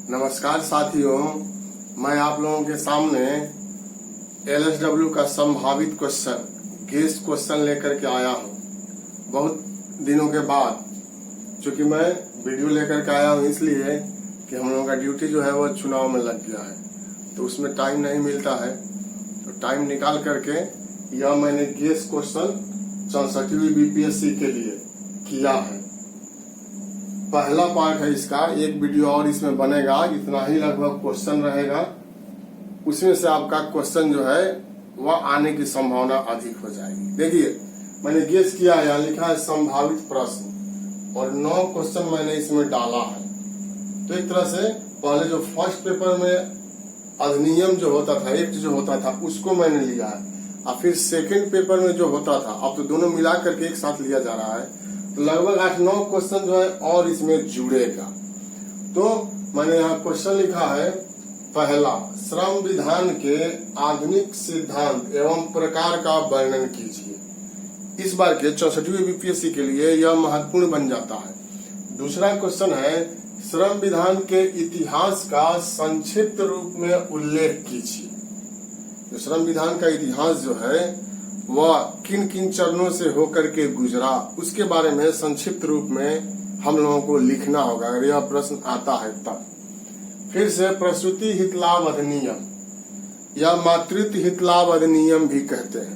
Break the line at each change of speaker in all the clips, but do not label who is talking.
नमस्कार साथियों, मैं आप लोगों के सामने LSW का संभावित क्वेश्चन गेस्ट क्वेश्चन लेकर के आया हूँ। बहुत दिनों के बाद चूंकि मैं वीडियो लेकर के आया हूँ इसलिए कि हम लोगों का ड्यूटी जो है वो चुनाव में लग गया है, तो उसमें टाइम नहीं मिलता है। तो टाइम निकाल करके यह मैंने गेस्ट क्वेश्चन 64वीं BPSC के लिए किया है। पहला पार्ट है इसका, एक वीडियो और इसमें बनेगा, इतना ही लगभग क्वेश्चन रहेगा। उसमें से आपका क्वेश्चन जो है वह आने की संभावना अधिक हो जाएगी। देखिए मैंने गेस किया है, यहाँ लिखा है संभावित प्रश्न और 9 क्वेश्चन मैंने इसमें डाला है। तो एक तरह से पहले जो फर्स्ट पेपर में अधिनियम जो होता था, एक्ट जो होता था, उसको मैंने लिया है, और फिर सेकेंड पेपर में जो होता था, अब तो दोनों मिला करके एक साथ लिया जा रहा है। तो लगभग 8-9 क्वेश्चन जो है और इसमें जुड़ेगा। तो मैंने यहाँ क्वेश्चन लिखा है, पहला, श्रम विधान के आधुनिक सिद्धांत एवं प्रकार का वर्णन कीजिए। इस बार के 64वीं BPSC के लिए यह महत्वपूर्ण बन जाता है। दूसरा क्वेश्चन है, श्रम विधान के इतिहास का संक्षिप्त रूप में उल्लेख कीजिए। जो श्रम विधान का इतिहास जो है वह किन किन चरणों से होकर के गुजरा, उसके बारे में संक्षिप्त रूप में हम लोगों को लिखना होगा अगर यह प्रश्न आता है तब। फिर से प्रसूति हितलाभ अधिनियम या मातृत्व हितलाभ अधिनियम भी कहते हैं,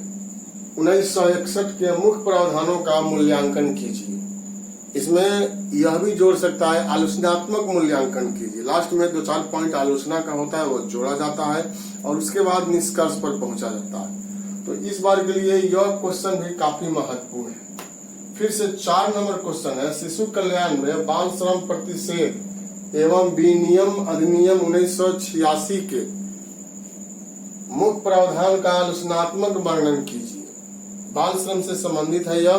1961 के मुख्य प्रावधानों का मूल्यांकन कीजिए। इसमें यह भी जोड़ सकता है आलोचनात्मक मूल्यांकन कीजिए। लास्ट में 2-4 पॉइंट आलोचना का होता है, वो जोड़ा जाता है और उसके बाद निष्कर्ष पर पहुंचा जाता है। तो इस बार के लिए यह क्वेश्चन भी काफी महत्वपूर्ण है। फिर से 4 नंबर क्वेश्चन है, शिशु कल्याण में बाल श्रम प्रतिषेध एवं विनियम अधिनियम 1986 के मुख्य प्रावधान का आलोचनात्मक वर्णन कीजिए। बाल श्रम से संबंधित है, यह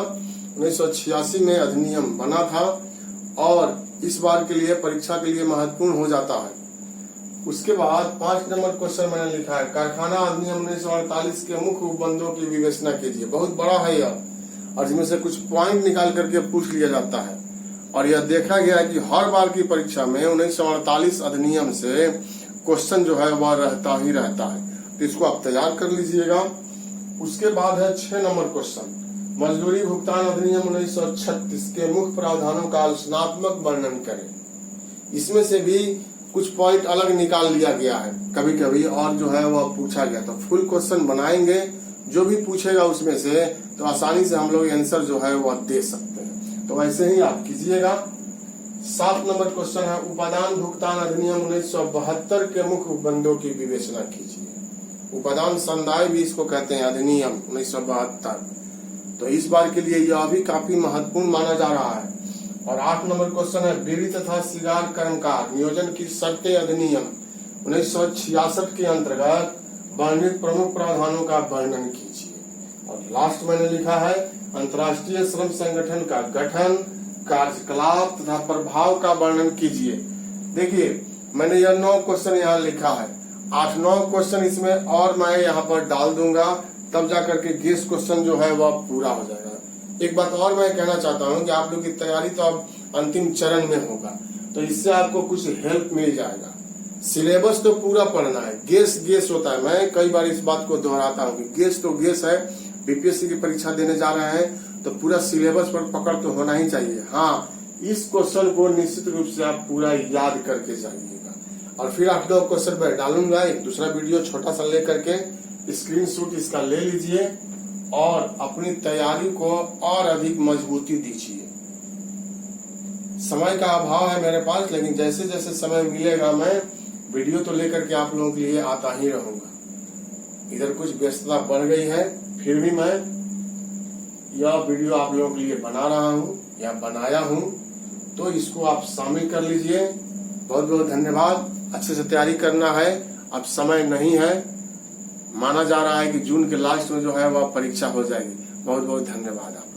1986 में अधिनियम बना था और इस बार के लिए परीक्षा के लिए महत्वपूर्ण हो जाता है। उसके बाद 5 नंबर क्वेश्चन मैंने लिखा है, कारखाना अधिनियम 1948 के मुख्य उपबंधों की विवेचना कीजिए। बहुत बड़ा है यह और इसमें से कुछ पॉइंट निकाल करके पूछ लिया जाता है और यह देखा गया है कि हर बार की परीक्षा में 1948 अधिनियम से क्वेश्चन जो है वह रहता ही रहता है। तो इसको आप तैयार कर लीजिएगा। उसके बाद है 6 नंबर क्वेश्चन, मजदूरी भुगतान अधिनियम 1936 के मुख्य प्रावधानों का आलोचनात्मक वर्णन करें। इसमें से भी कुछ पॉइंट अलग निकाल लिया गया है कभी कभी और जो है वह पूछा गया। तो फुल क्वेश्चन बनाएंगे, जो भी पूछेगा उसमें से तो आसानी से हम लोग आंसर जो है वह दे सकते हैं। तो ऐसे ही आप कीजिएगा। 7 नंबर क्वेश्चन है, उपादान भुगतान अधिनियम 1972 के मुख्य उपबंधों की विवेचना कीजिए। उपादान संदाय भी इसको कहते हैं, अधिनियम 1972। तो इस बार के लिए यह भी काफी महत्वपूर्ण माना जा रहा है। और 8 नंबर क्वेश्चन है, बीड़ी तथा सिगार कर्मकार नियोजन की शर्तें अधिनियम 1966 के अंतर्गत वर्णित प्रमुख प्रावधानों का वर्णन कीजिए। और लास्ट मैंने लिखा है, अंतर्राष्ट्रीय श्रम संगठन का गठन, कार्यकलाप तथा प्रभाव का वर्णन कीजिए। देखिए मैंने यह 9 क्वेश्चन यहाँ लिखा है, 8-9 क्वेश्चन इसमें और मैं यहाँ पर डाल दूंगा, तब जाकर के गेस्ट क्वेश्चन जो है वह पूरा हो जाएगा। एक बात और मैं कहना चाहता हूँ कि आप लोग की तैयारी तो अब अंतिम चरण में होगा, तो इससे आपको कुछ हेल्प मिल जाएगा। सिलेबस तो पूरा पढ़ना है, गेस होता है। मैं कई बार इस बात को दोहराता हूँ कि गेस तो गेस है। BPSC की परीक्षा देने जा रहे हैं तो पूरा सिलेबस पर पकड़ तो होना ही चाहिए। हाँ, इस क्वेश्चन को निश्चित रूप से आप पूरा याद करके जाइएगा। और फिर 8-9 क्वेश्चन मैं डालूंगा, एक दूसरा वीडियो छोटा सा लेकर के स्क्रीनशॉट इसका ले लीजिए और अपनी तैयारी को और अधिक मजबूती दीजिए। समय का अभाव है मेरे पास, लेकिन जैसे जैसे समय मिलेगा मैं वीडियो तो लेकर के आप लोगों के लिए आता ही रहूंगा। इधर कुछ व्यस्तता बढ़ गई है, फिर भी मैं यह वीडियो आप लोगों के लिए बना रहा हूं या बनाया हूं, तो इसको आप शामिल कर लीजिए। बहुत बहुत धन्यवाद। अच्छे से तैयारी करना है, अब समय नहीं है, माना जा रहा है कि जून के लास्ट में जो है वह परीक्षा हो जाएगी। बहुत बहुत धन्यवाद आप